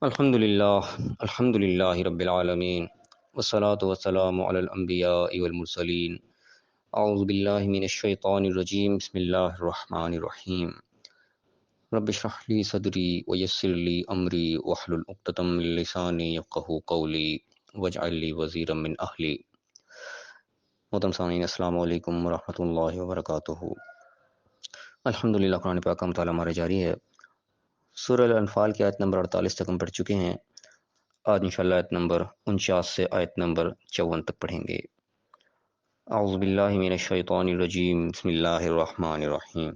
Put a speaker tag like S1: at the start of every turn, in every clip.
S1: الحمد للہ رب العالمین والصلاة والسلام علی الانبیاء والمرسلین اعوذ باللہ من الشیطان الرجیم بسم اللہ الرحمن الرحیم رب اشرح لی صدری ویسر لی امری واحلل عقدۃ من لسانی یفقہوا قولی واجعل لی وزیرا من اہلی۔ محترم سامعین، السلام علیکم ورحمۃ اللہ وبرکاتہ۔ الحمدللہ قرآن پاک کا مطالعہ ہمارا جاری ہے۔ سورہ الانفال کی آیت نمبر 48 تک ہم پڑھ چکے ہیں۔ آج انشاءاللہ آیت نمبر 49 سے آیت نمبر 54 تک پڑھیں گے۔ اعوذ باللہ من الشیطان الرجیم بسم اللہ الرحمن الرحیم۔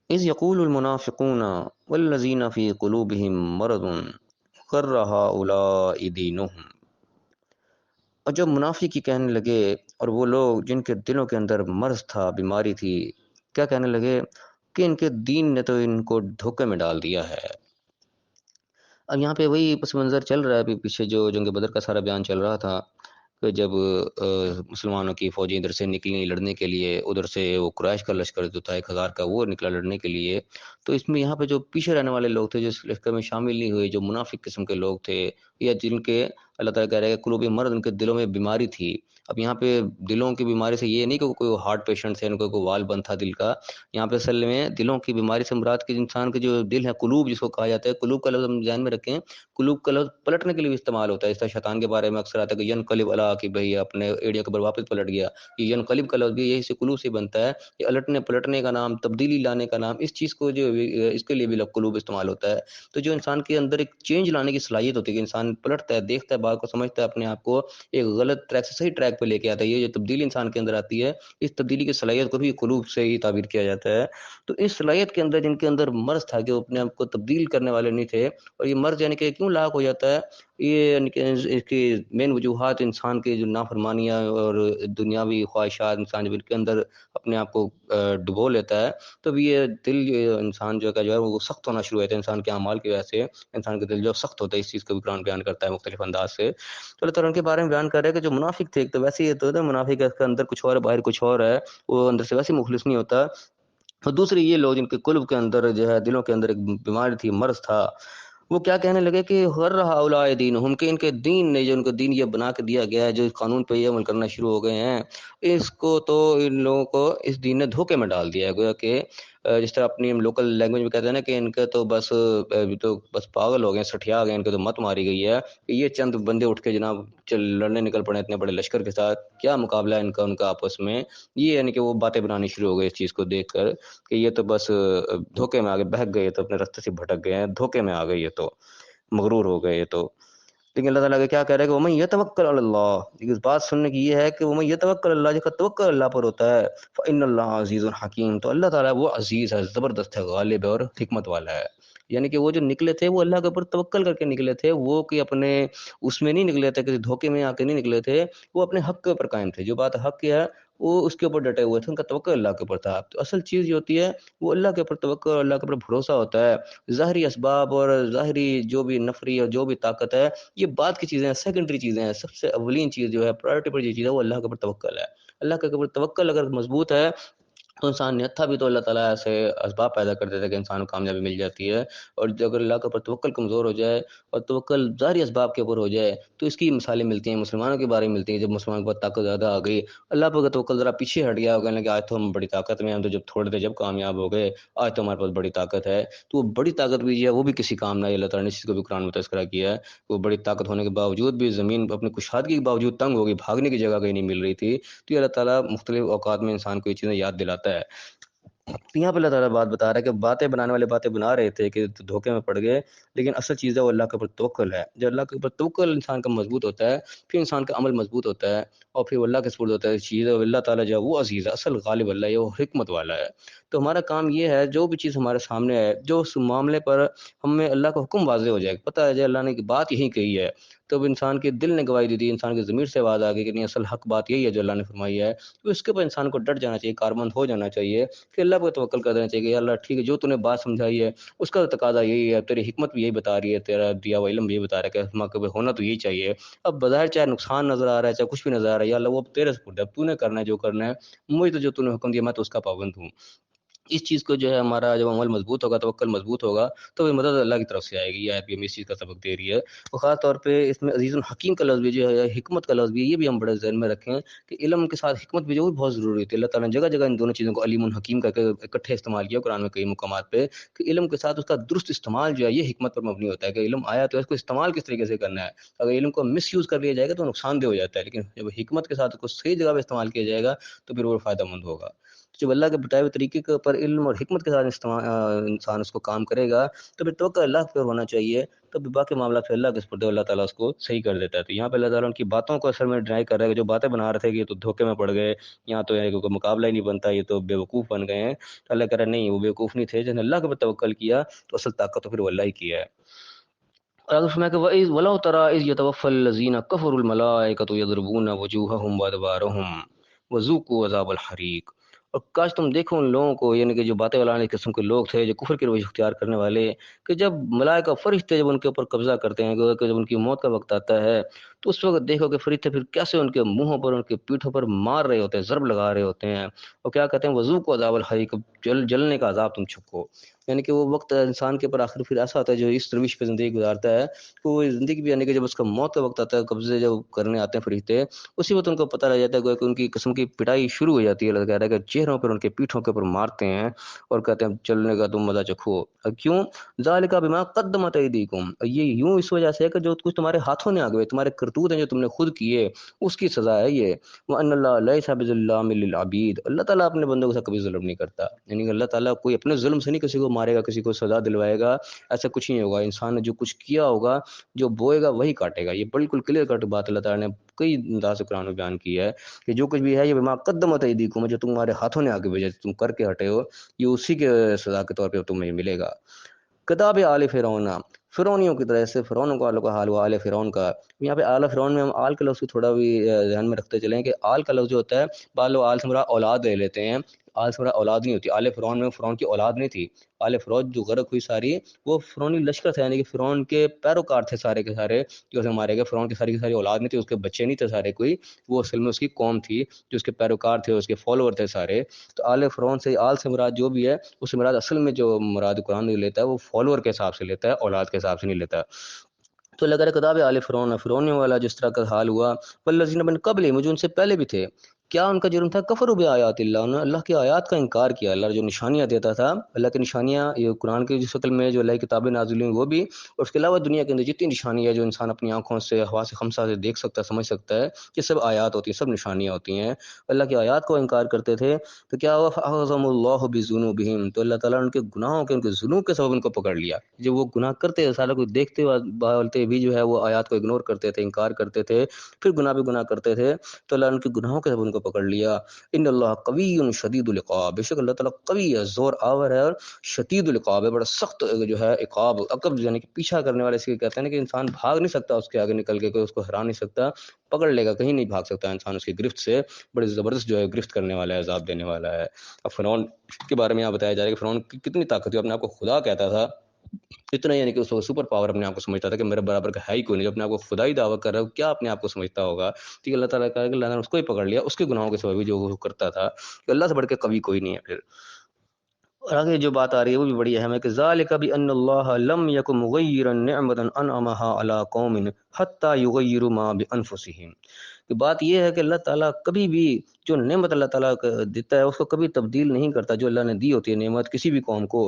S1: اذ یقول المنافقون والذین فی قلوبہم مرض غر ہؤلاء دینہم۔ اور جب منافق ہی کہنے لگے، اور وہ لوگ جن کے دلوں کے اندر مرض تھا، بیماری تھی، کیا کہنے لگے کہ ان کے دین نے تو ان کو دھوکے میں ڈال دیا ہے۔ اب یہاں پہ وہی پس منظر چل رہا ہے، ابھی پیچھے جو جنگ بدر کا سارا بیان چل رہا تھا کہ جب مسلمانوں کی فوجیں ادھر سے نکلی لڑنے کے لیے، ادھر سے وہ قریش کا لشکر جو تھا 1000 کا وہ نکلا لڑنے کے لیے، تو اس میں یہاں پہ جو پیچھے رہنے والے لوگ تھے جو اس لشکر میں شامل نہیں ہوئے، جو منافق قسم کے لوگ تھے، یا جن کے اللہ تعالیٰ کہہ رہے ہیں قلوب مرض، ان کے دلوں میں بیماری تھی۔ اب یہاں پہ دلوں کی بیماری سے یہ نہیں کہ کوئی ہارٹ پیشنٹ ہے، ان کو کوئی وال بند تھا دل کا، یہاں پہ اصل میں دلوں کی بیماری سے مراد کہ انسان کے جو دل ہے، قلوب جس کو کہا جاتا ہے، قلوب کا لفظ ہم ذہن میں رکھیں، قلوب کا لفظ پلٹنے کے لیے بھی استعمال ہوتا ہے۔ اس طرح شیطان کے بارے میں اکثر آتا ہے کہ ینقلب علی عقبیہ، اپنے ایڑیا کے اوپر واپس پلٹ گیا۔ یہ ینقلب کا لفظ بھی یہی سے قلوب سے بنتا ہے، یہ الٹنے پلٹنے کا نام، تبدیلی لانے کا نام، اس چیز کو جو اس کے لیے بھی قلوب استعمال ہوتا ہے۔ تو جو انسان کے اندر ایک چینج لانے کی صلاحیت ہوتی ہے کہ انسان پلٹتا ہے، دیکھتا ہے بات کو، سمجھتا ہے اپنے آپ کو، ایک غلط ٹریک سے صحیح ٹریک پہ لے کے آتا ہے، یہ جو تبدیلی انسان کے اندر آتی ہے، اس تبدیلی کی صلاحیت کو بھی قلوب سے ہی تعبیر کیا جاتا ہے۔ تو اس صلاحیت کے اندر جن کے اندر مرض تھا کہ وہ اپنے آپ کو تبدیل کرنے والے نہیں تھے، اور یہ مرض یعنی کہ کیوں لاحق ہو جاتا ہے، یہ یعنی کہ اس کی مین وجوہات انسان کے جو نافرمانیاں اور دنیاوی خواہشات، انسان جب ان کے اندر اپنے آپ کو ڈبو لیتا ہے، تو یہ دل انسان جو ہے وہ سخت ہونا شروع ہوتا ہے۔ انسان کے اعمال کی وجہ سے انسان کا دل جو سخت ہوتا ہے، اس چیز کو بھی قرآن بیان کرتا ہے مختلف انداز سے۔ تو اللہ تعالیٰ ان کے بارے میں بیان کر رہا ہے کہ جو منافق تھے، ایک تو ویسے ہی تو ہے منافق ہے، اس کے اندر کچھ اور ہے، باہر کچھ اور ہے، وہ اندر سے ویسے مخلص نہیں ہوتا۔ اور دوسری یہ لوگ جن کے قلب کے اندر جو ہے، دلوں کے اندر ایک بیماری تھی، مرض تھا، وہ کیا کہنے لگے کہ غر ہؤلاء دینہم، کہ ان کے دین نے، جو ان کو دین یہ بنا کے دیا گیا ہے، جو اس قانون پہ یہ عمل کرنا شروع ہو گئے ہیں، اس کو تو ان لوگوں کو اس دین نے دھوکے میں ڈال دیا ہے۔ گویا کہ جس طرح اپنی لوکل لینگویج میں کہتے ہیں نا کہ ان کے تو بس پاگل ہو گئے، سٹھیا گئے، ان کے تو مت ماری گئی ہے کہ یہ چند بندے اٹھ کے جناب لڑنے نکل پڑے اتنے بڑے لشکر کے ساتھ، کیا مقابلہ ہے ان کا آپس میں۔ یہ یعنی کہ وہ باتیں بنانی شروع ہو گئی اس چیز کو دیکھ کر کہ یہ تو بس دھوکے میں آگے بہک گئے، تو اپنے راستے سے بھٹک گئے ہیں، دھوکے میں آ گئے، یہ تو مغرور ہو گئے یہ تو۔ لیکن اللہ تعالیٰ کیا کہہ رہا ہے کہ وَمَن يَتَوَكَّلْ عَلَى اللَّهِ، اس بات سننے کی یہ ہے کہ وَمَن يَتَوَكَّلْ عَلَى اللَّهِ، جس کا توکل اللہ پر ہوتا ہے، فَإِنَّ اللَّهَ عَزِيزٌ حَكِيمٌ، تو اللہ تعالیٰ وہ عزیز ہے، زبردست ہے، غالب ہے اور حکمت والا ہے۔ یعنی کہ وہ جو نکلے تھے وہ اللہ کے اوپر توکل کر کے نکلے تھے، وہ کہ اپنے اس میں نہیں نکلے تھے، کسی دھوکے میں آ کے نہیں نکلے تھے، وہ اپنے حق کے اوپر قائم تھے، جو بات حق کی ہے وہ اس کے اوپر ڈٹے ہوئے تھے، ان کا توکل اللہ کے اوپر تھا۔ تو اصل چیز جو ہوتی ہے وہ اللہ کے اوپر توکل اور اللہ کے اوپر بھروسہ ہوتا ہے۔ ظاہری اسباب اور ظاہری جو بھی نفری اور جو بھی طاقت ہے، یہ بعد کی چیزیں ہیں، سیکنڈری چیزیں ہیں۔ سب سے اولین چیز جو ہے، پرائرٹی پر جو چیز ہے، وہ اللہ کے اوپر توکل ہے۔ اللہ کے اوپر توکل اگر مضبوط ہے تو انسان نہتھا بھی تو اللہ تعالیٰ ایسے اسباب پیدا کر دیتا ہے کہ انسان کو کامیابی مل جاتی ہے۔ اور اگر اللہ کے اوپر توکل کمزور ہو جائے اور توکل ظاہری اسباب کے اوپر ہو جائے تو اس کی مثالیں ملتی ہیں، مسلمانوں کے بارے میں ملتی ہیں۔ جب مسلمانوں کے پاس طاقت زیادہ آ گئی، اللہ پر توکل ذرا پیچھے ہٹ گیا، وہ کہنے لگے آج تو ہم بڑی طاقت میں، ہم تو جب تھوڑے تھے جب کامیاب ہو گئے، آج تو ہمارے پاس بڑی طاقت ہے۔ تو وہ بڑی طاقت بھی ہے، وہ بھی کسی کام نہ آئی۔ اللہ تعالیٰ نے اس چیز کو بھی قرآن میں تذکرہ کیا ہے، وہ بڑی طاقت ہونے کے باوجود بھی زمین اپنی کشادگی کے باوجود تنگ ہوگی، بھاگنے کی جگہ کہیں نہیں مل رہی تھی۔ تو یہ اللہ تعالیٰ مختلف اوقات میں انسان کو یہ چیزیں یاد دلاتا ہے۔ یہاں پہ اللہ تعالیٰ بات بتا رہا ہے کہ باتیں بنانے والے باتیں بنا رہے تھے کہ دھوکے میں پڑ گئے، لیکن اصل چیز ہے وہ اللہ کے اوپر توکل ہے۔ جب اللہ کے اوپر توکل انسان کا مضبوط ہوتا ہے، پھر انسان کا عمل مضبوط ہوتا ہے، اور پھر وہ اللہ کے سپرد ہوتا ہے چیز ہے۔ اللہ تعالیٰ جو ہے وہ عزیز ہے، اصل غالب اللہ ہے، وہ حکمت والا ہے۔ تو ہمارا کام یہ ہے، جو بھی چیز ہمارے سامنے ہے، جو اس معاملے پر ہمیں اللہ کا حکم واضح ہو جائے، پتہ ہے جو اللہ نے بات یہی کہی ہے، تو اب انسان کے دل نے گواہی دی تھی، انسان کے ضمیر سے آواز آ گئی کہ نہیں، اصل حق بات یہی ہے جو اللہ نے فرمائی ہے، تو اس کے اوپر انسان کو ڈٹ جانا چاہیے، کاربند ہو جانا چاہیے، کہ اللہ پہ توکل کر دینا چاہیے کہ یا اللہ ٹھیک ہے، جو تو نے بات سمجھائی ہے اس کا تو تقاضا یہی ہے، تیری حکمت بھی یہی بتا رہی ہے، تیرا دیا ہوا علم بھی یہی بتا رہا ہے کہ موقع پہ ہونا تو یہی چاہیے۔ اب بظاہر چاہے نقصان نظر آ رہا ہے، چاہے کچھ بھی نظر آ رہا ہے، یا اللہ وہ تیرے سپرد ہے، اب تو نے کرنا ہے جو کرنا ہے، مجھے تو جو تو نے حکم دیا میں تو اس کا پابند ہوں۔ اس چیز کو جو ہے ہمارا جب عمل مضبوط ہوگا، توکل مضبوط ہوگا، تو پھر مدد اللہ کی طرف سے آئے گی۔ یہ آیت بھی ہمیں اس چیز کا سبق دے رہی ہے۔ اور خاص طور پہ اس میں عزیز الحکیم کا لفظ بھی جو ہے، حکمت کا لفظ بھی، یہ بھی ہم بڑے ذہن میں رکھیں کہ علم کے ساتھ حکمت بھی جو ہے بہت ضروری ہوتی ہے۔ اللہ تعالیٰ نے جگہ جگہ ان دونوں چیزوں کو علیم الحکیم کر کے اکٹھے استعمال کیا قرآن میں کئی مقامات پہ، کہ علم کے ساتھ اس کا درست استعمال جو ہے یہ حکمت پر مبنی ہوتا ہے، کہ علم آیا تو اس کو استعمال کس طریقے سے کرنا ہے۔ اگر علم کو مس یوز کر لیا جائے گا تو نقصان دہ ہو جاتا ہے، لیکن جب حکمت کے ساتھ اس کو صحیح جگہ پہ استعمال کیا جائے گا تو پھر وہ فائدہ مند ہوگا۔ جب اللہ کے بتائے ہوئے طریقے کے پر علم اور حکمت کے ساتھ انسان اس کو کام کرے گا تو پھر توکل اللہ پر ہونا چاہیے، تو پھر باقی معاملات پھر اللہ کے سپرد ہے، اللہ تعالیٰ اس کو صحیح کر دیتا ہے۔ تو یہاں پہ اللہ تعالیٰ ان کی باتوں کو اثر میں ڈرائی کر رہا ہے کہ جو باتیں بنا رہے تھے کہ یہ تو دھوکے میں پڑ گئے، یہاں تو یعنی کوئی مقابلہ ہی نہیں بنتا، یہ تو بیوقوف بن گئے ہیں۔ تو اللہ کہہ رہا ہے نہیں، وہ بیوقوف نہیں تھے، جنہوں نے اللہ کے اوپر توکل کیا تو اصل طاقت تو پھر وہ اللہ ہی کیا ہے۔ اور اگر فرمایا کہ وَإِذْ وَلَوْ تَرَىٰ إِذْ يَتَوَفَّى الَّذِينَ كَفَرُوا الْمَلَائِكَةُ يَضْرِبُونَ وُجُوهَهُمْ وَأَدْبَارَهُمْ وَذُوقُوا عَذَابَ الْحَرِيقِ۔ اور کاش تم دیکھو ان لوگوں کو، یعنی کہ جو باتیں والا قسم کے لوگ تھے، جو کفر کی روش اختیار کرنے والے، کہ جب ملائکہ فرشتے جب ان کے اوپر قبضہ کرتے ہیں، کہ جب ان کی موت کا وقت آتا ہے تو اس وقت دیکھو کہ فرشتے پھر کیسے ان کے منہوں پر، ان کے پیٹھوں پر مار رہے ہوتے ہیں، ضرب لگا رہے ہوتے ہیں، اور کیا کہتے ہیں وذوقوا عذاب الحریق، جلنے کا عذاب تم چکھو۔ یعنی کہ وہ وقت انسان کے پر آخر پھر ایسا ہوتا ہے جو اس روش پہ زندگی گزارتا ہے کہ وہ زندگی بھی، یعنی کہ جب اس کا موت کا وقت آتا ہے، قبضے جب کرنے آتے ہیں فرشتے، اسی وقت ان کو پتہ لگ جاتا ہے کہ ان کی قسم کی پٹائی شروع ہو جاتی ہے۔ اللہ کہہ رہا ہے کہ چہروں پر، ان کے پیٹھوں کے اوپر مارتے ہیں اور کہتے ہیں چلنے کا تم مزہ چکھو۔ کیوں؟ ذالک بما قدمت ایدیکم، یہ یوں اس وجہ سے کہ جو کچھ تمہارے ہاتھوں نے آگے، تمہارے کرتوت ہیں جو تم نے خود کیے، اس کی سزا ہے یہ۔ وان اللہ لیس بظلام للعبید، اللہ تعالیٰ اپنے بندوں کے ساتھ کبھی ظلم نہیں کرتا، یعنی کہ اللہ تعالیٰ کوئی اپنے ظلم سے نہیں کسی کو مارے گا، کسی کو سزا دلوائے گا، ایسا کچھ نہیں ہوگا۔ انسان نے جو کچھ کیا ہوگا، جو بوئے گا وہی کاٹے گا۔ یہ بالکل کلیئر کٹ بات اللہ تعالیٰ نے کئی انداز سے قرآن میں بیان کی ہے کہ جو کچھ بھی ہے یہ بما قدمت ایدیکم، جو تمہارے ہاتھوں نے آگے بھیجا، تم کر کے ہٹے ہو، یہ اسی کے سزا کے طور پہ تمہیں ملے گا۔ کتاب آل فرعون، فرعونیوں کی طرح سے فرعون کا حال ہوا، آل فرعون کا۔ یہاں پہ آل فرعون میں ہم آل کا لفظ کو تھوڑا بھی ذہن میں رکھتے چلیں کہ آل کا لفظ جو ہوتا ہے، بعض لوگ آل سے مراد اولاد لے لیتے ہیں، آل سے مراد اولاد نہیں ہوتی۔ آل فرعون میں فرعون کی اولاد نہیں تھی، آل فرعون جو غرق ہوئی ساری، وہ فرعونی لشکر تھا، یعنی کہ فرعون کے پیروکار تھے سارے کے سارے جو اسے مارے گئے۔ فرعون کی ساری اولاد نہیں تھی، اس کے بچے نہیں تھے سارے کوئی، وہ اصل میں اس کی قوم تھی، جو اس کے پیروکار تھے، اس کے فالوور تھے سارے۔ تو آل فرعون سے، آل سے مراد جو بھی ہے، اس سے مراد اصل میں جو مراد قرآن لیتا ہے وہ فالوور کے حساب سے لیتا ہے، اولاد کے حساب سے نہیں لیتا۔ تو اللہ تعالیٰ کتاب آل فرعون، فرعونیوں والا جس طرح کا حال ہوا، والذین من قبل، مجھے ان سے پہلے بھی تھے، کیا ان کا جرم تھا؟ کفروا بآیات اللہ، انہوں نے اللہ کی آیات کا انکار کیا۔ اللہ جو نشانیاں دیتا تھا، اللہ کی نشانیاں، یہ قرآن کی جو شکل میں جو اللہ کی کتابیں نازل ہوئی وہ بھی، اور اس کے علاوہ دنیا کے اندر جتنی نشانیاں جو انسان اپنی آنکھوں سے، حواس خمسہ سے دیکھ سکتا ہے، سمجھ سکتا ہے، یہ سب آیات ہوتی ہیں، سب نشانیاں ہوتی ہیں۔ اللہ کی آیات کو انکار کرتے تھے تو کیا ہوا؟ فأخذهم اللہ بذنوبہم، تو اللہ تعالیٰ نے ان کے گناہوں کے، ان کے ذنوب کے سبب ان کو پکڑ لیا۔ جب وہ گناہ کرتے تھے، سارا کچھ دیکھتے بولتے بھی جو ہے وہ آیات کو اگنور کرتے تھے، انکار کرتے تھے، پھر گناہ بھی گناہ کرتے تھے، تو اللہ نے ان کے گناہوں کے سبب ان کو پکڑ لیا۔ ان اللہ قوی شدید العقاب، بے شک اللہ تعالیٰ قوی ہے، زور آور ہے، اور شدید العقاب ہے، بڑا سخت جو ہے عقاب، عقب یعنی کہ پیچھا کرنے والے، اس کے کہتے ہیں کہ انسان بھاگ نہیں سکتا اس کے آگے نکل کے، کوئی اس کو ہرا نہیں سکتا، پکڑ لے گا، کہیں نہیں بھاگ سکتا انسان اس کی گرفت سے، بڑی زبردست جو ہے گرفت کرنے والا ہے، عذاب دینے والا ہے۔ اب فرعون کے بارے میں یہاں بتایا جا رہا ہے کہ فرعون کی کتنی طاقت ہے، اپنے آپ کو خدا کہتا تھا، اتنا یعنی کہ اس کو سپر پاور اپنے آپ کو سمجھتا تھا کہ میرے برابر کا ہے ہی کوئی نہیں، جو اپنے آپ کو خدا ہی دعویٰ کر رہا ہے، کیا اپنے آپ کو سمجھتا ہوگا؟ ٹھیک ہے، اللہ تعالیٰ کا اللہ نے اس کو ہی پکڑ لیا، اس کے گناہوں کے سبب جو وہ کرتا تھا، کہ اللہ سے بڑھ کے کبھی کوئی نہیں ہے پھر۔ اور آگے جو بات آ رہی ہے وہ بھی بڑی اہم ہے کہ ذالک بان اللہ لم یک مغیرا نعمتا انعمها علی قوم حتی یغیروا ما بانفسہم، کہ بات یہ ہے کہ اللہ تعالیٰ کبھی بھی جو نعمت اللہ تعالیٰ دیتا ہے اس کو کبھی تبدیل نہیں کرتا، جو اللہ نے دی ہوتی ہے نعمت کسی بھی قوم کو،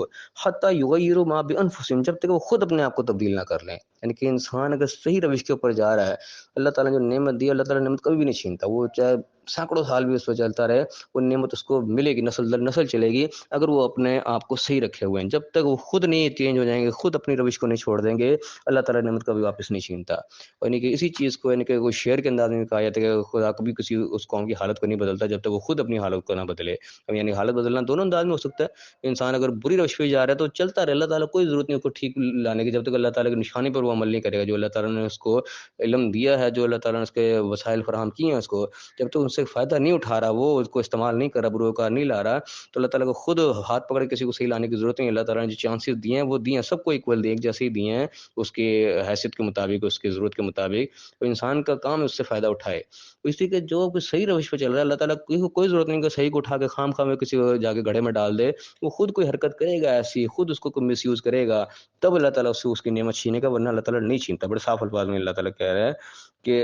S1: حتی یغیروا ما بانفسہم، جب تک وہ خود اپنے آپ کو تبدیل نہ کر لیں۔ یعنی کہ انسان اگر صحیح روش کے اوپر جا رہا ہے، اللہ تعالیٰ نے جو نعمت دی، اللہ تعالیٰ نے نعمت کبھی بھی نہیں چھینتا، وہ چاہے سینکڑوں سال بھی اس پہ چلتا رہے، وہ نعمت اس کو ملے گی، نسل در نسل چلے گی، اگر وہ اپنے آپ کو صحیح رکھے ہوئے ہیں۔ جب تک وہ خود نہیں چینج ہو جائیں گے، خود اپنی روش کو نہیں چھوڑ دیں گے، اللہ تعالیٰ نعمت کبھی واپس نہیں چھینتا۔ یعنی کہ اسی چیز کو، یعنی کہ کوئی شعر کے انداز میں کہا جاتا ہے کہ خدا کبھی کسی اس قوم کی حالت کو نہیں بدلتا جب تک وہ خود اپنی حالت کو نہ بدلے۔ یعنی حالت بدلنا دونوں انداز میں ہو سکتا ہے، انسان اگر بری روش پہ جا رہا ہے تو چلتا رہے، اللہ تعالیٰ کوئی ضرورت نہیں اس کو ٹھیک لانے کی، جب تک اللہ تعالیٰ کی نشانی پر وہ عمل نہیں کرے گا، جو اللہ تعالیٰ نے اس کو علم دیا ہے، جو اللہ تعالیٰ نے اس کے وسائل فراہم کیے ہیں اس کو، جب تک ان سے فائدہ نہیں اٹھا رہا، وہ اس کو استعمال نہیں کر رہا، بروکار نہیں لا رہا، تو اللہ تعالیٰ کو خود ہاتھ پکڑ کے کسی کو صحیح لانے کی ضرورت نہیں۔ اللہ تعالیٰ نے جو چانسز دیے ہیں وہ دیے ہیں، سب کو ایکول دیے، ایک جیسے ہی دیے ہیں، اس کی حیثیت کے مطابق، اس کی ضرورت کے مطابق، تو انسان کا کام ہے اس سے فائدہ اٹھائے۔ اسی کہ جو کچھ صحیح روش پہ چل رہا ہے، اللہ تعالیٰ کو کوئی ضرورت نہیں کہ صحیح کو اٹھا کے خام خواہ میں کسی کو جا کے گڑھے میں ڈال دے، وہ خود کوئی حرکت کرے گا ایسی، خود اس کو مس یوز کرے گا، تب اللہ تعالیٰ اس سے اس کی نعمت چھینے گا، ورنہ اللہ تعالیٰ نہیں چھینتا۔ بڑے صاف الفاظ میں اللہ تعالیٰ کہہ رہا ہے کہ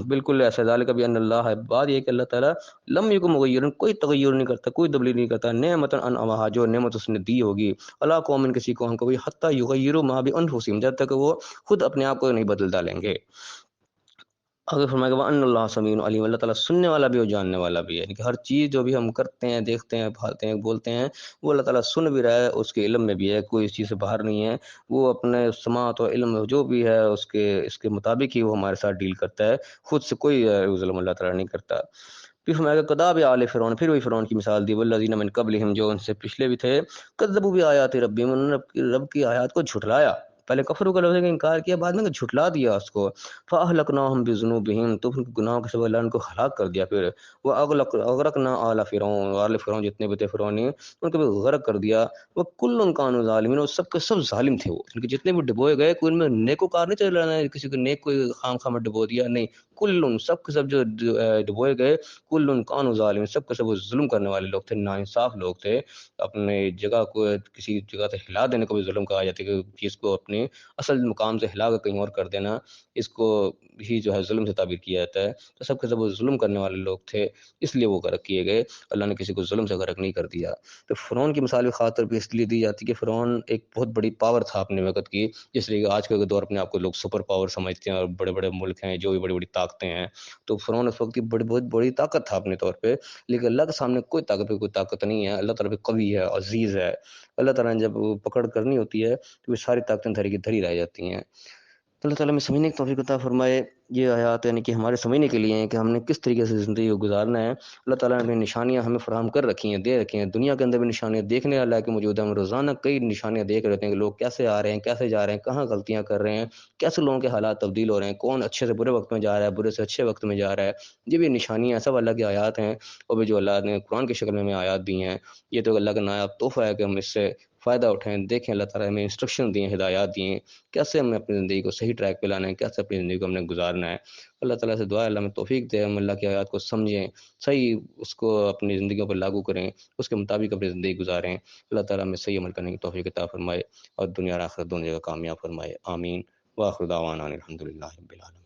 S1: بالکل ایسا ذالک بان اللہ ہے، بات یہ کہ اللہ تعالیٰ لم یکن مغیرن، کوئی تغیر نہیں کرتا، کوئی تبدیل نہیں کرتا، نعمت انعمہا، جو نعمت اس نے دی ہوگی، اللہ قوم کسی قوم کو بھی، حتی یغیروا ما بانفسہم، جب تک وہ خود اپنے آپ کو نہیں بدل ڈالیں گے۔ آگے فرمائے گا وَأَنَّ اللَّهَ سَمِيعٌ عَلِيمٌ، اللہ تعالیٰ سننے والا بھی اور جاننے والا بھی ہے، یعنی کہ ہر چیز جو بھی ہم کرتے ہیں، دیکھتے ہیں، پھالتے ہیں، بولتے ہیں، وہ اللہ تعالیٰ سن بھی رہا ہے، اس کے علم میں بھی ہے، کوئی اس چیز سے باہر نہیں ہے، وہ اپنے سماعت و علم جو بھی ہے اس کے مطابق ہی وہ ہمارے ساتھ ڈیل کرتا ہے، خود سے کوئی ظلم اللہ تعالیٰ نہیں کرتا۔ پھر فرمایا گا کذاب آل فرعون، پھر وہی فرعون کی مثال دی، والذین من قبلہم، جو ان سے پچھلے بھی تھے، کذبوا بآیات ربہم، انہوں نے رب کی آیات کو جھٹلایا، پہلے کفر کا لفظ کا انکار کیا، بعد میں جھٹلا دیا اس کو، فاہلکناہم بذنوبہم، تو ان کے گناہوں کے سبب اللہ نے ان کو ہلاک کر دیا، پھر وہ اغرقنا آل فرعون، آل فرعون جتنے بھی تھے فرعونی، ان کو بھی غرق کر دیا، وہ کل کانوا ظالمین، وہ سب کے سب ظالم تھے، وہ ان کے جتنے بھی ڈبوئے گئے، کوئی ان میں نیکوکار نہیں چل رہا ہے، کسی کو نیک کوئی خام خام ڈبو دیا، نہیں، کل سب کے سب جو ڈبوئے گئے، کل کانوا ظالم، سب کے سب وہ ظلم کرنے والے لوگ تھے، ناانصاف لوگ تھے، اپنے جگہ کو کسی جگہ سے ہلا دینے کو بھی ظلم کہا جاتا ہے، کہ چیز کو اپنے اصل مقام سے ہلا کر کہیں اور کر دینا، اس کو ہی جو ہے ظلم سے تعبیر کیا جاتا ہے، تو سب کے سب وہ ظلم کرنے والے لوگ تھے، اس لیے وہ غرق کیے گئے، اللہ نے کسی کو ظلم سے غرق نہیں کر دیا۔ تو فرعون کی مثال بھی خاص طور پہ اس لیے دی جاتی ہے کہ فرعون ایک بہت بڑی پاور تھا اپنے وقت کی، جس لیے کہ آج کے دور اپنے آپ کو لوگ سپر پاور سمجھتے ہیں، اور بڑے بڑے ملک ہیں جو بھی بڑی بڑی طاقتیں ہیں، تو فرعون اس وقت کی بہت بڑی طاقت تھا اپنے طور پہ، لیکن اللہ کے سامنے کوئی طاقت نہیں ہے، اللہ تعالیٰ پہ قوی ہے، عزیز ہے، اللہ تعالیٰ نے جب پکڑ کرنی ہوتی ہے تو وہ ساری طاقتیں دھری کی دھری رہ جاتی ہیں۔ تو اللہ تعالیٰ میں سمجھنے کی توفیق عطا فرمائے۔ یہ آیات یعنی کہ ہمارے سمجھنے کے لیے ہیں کہ ہم نے کس طریقے سے زندگی کو گزارنا ہے۔ اللہ تعالیٰ نے نشانیاں ہمیں فراہم کر رکھی ہیں، دے رکھی ہیں، دنیا کے اندر بھی نشانیاں دیکھنے اللہ کے موجود ہیں، ہم روزانہ کئی نشانیاں دیکھ رہتے ہیں کہ لوگ کیسے آ رہے ہیں، کیسے جا رہے ہیں، کہاں غلطیاں کر رہے ہیں، کیسے لوگوں کے حالات تبدیل ہو رہے ہیں، کون اچھے سے برے وقت میں جا رہا ہے، برے سے اچھے وقت میں جا رہا ہے، یہ بھی نشانیاں سب اللہ کی آیات ہیں، اور بھی جو اللہ نے قرآن کی شکل میں ہمیں آیات دی ہیں، یہ تو اللہ کا نایاب تحفہ ہے کہ ہم اس سے فائدہ اٹھائیں، دیکھیں اللہ تعالیٰ ہمیں انسٹرکشن دیے ہیں، ہدایات دیے ہیں، کیسے ہمیں اپنی زندگی کو صحیح ٹریک پہ لانا ہے، کیسے اپنی زندگی کو ہم نے گزارنا ہے۔ اللہ تعالیٰ سے دعا ہے اللہ ہمیں توفیق دے، ہم اللہ کی آیات کو سمجھیں، صحیح اس کو اپنی زندگیوں پر لاگو کریں، اس کے مطابق اپنی زندگی گزاریں۔ اللہ تعالیٰ ہمیں صحیح عمل کرنے کی توفیق عطا فرمائے، اور دنیا اور آخرت دونوں جگہ کامیاب فرمائے، آمین۔ وآخر دعوانا الحمد للہ رب العالمین۔